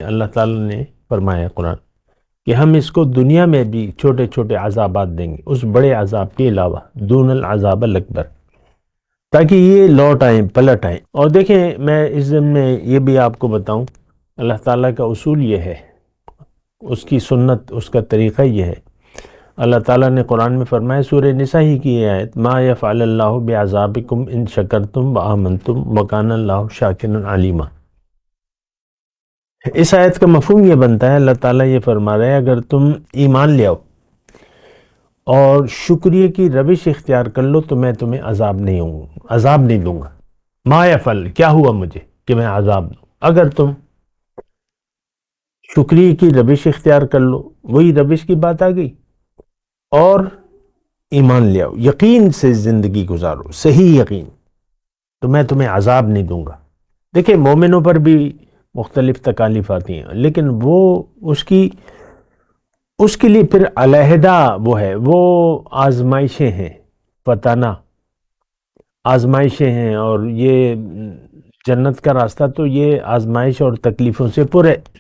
اللہ تعالیٰ نے فرمایا قرآن کہ ہم اس کو دنیا میں بھی چھوٹے چھوٹے عذابات دیں گے اس بڑے عذاب کے علاوہ، دون العذاب الاکبر، تاکہ یہ لوٹ آئیں، پلٹ آئیں۔ اور دیکھیں میں اس ضمن میں یہ بھی آپ کو بتاؤں، اللہ تعالیٰ کا اصول یہ ہے، اس کی سنت، اس کا طریقہ یہ ہے۔ اللہ تعالیٰ نے قرآن میں فرمایا، سورہ نساء ہی کی یہ آیت، ما یفعل اللہ بعذابکم ان شکرتم وآمنتم وکان اللہ شاکرا علیما۔ اس آیت کا مفہوم یہ بنتا ہے، اللہ تعالیٰ یہ فرما رہا ہے اگر تم ایمان لے آؤ اور شکریہ کی روش اختیار کر لو تو میں تمہیں عذاب نہیں دوں گا۔ ما یفعل، کیا ہوا مجھے کہ میں عذاب دوں؟ اگر تم شکریہ کی روش اختیار کر لو، وہی روش کی بات آ گئی، اور ایمان لے آؤ، یقین سے زندگی گزارو، صحیح یقین، تو میں تمہیں عذاب نہیں دوں گا۔ دیکھیں مومنوں پر بھی مختلف تکالیف آتی ہیں، لیکن وہ اس کے لیے پھر علیحدہ وہ آزمائشیں ہیں، فتنہ آزمائشیں ہیں، اور یہ جنت کا راستہ تو یہ آزمائش اور تکلیفوں سے پر ہے۔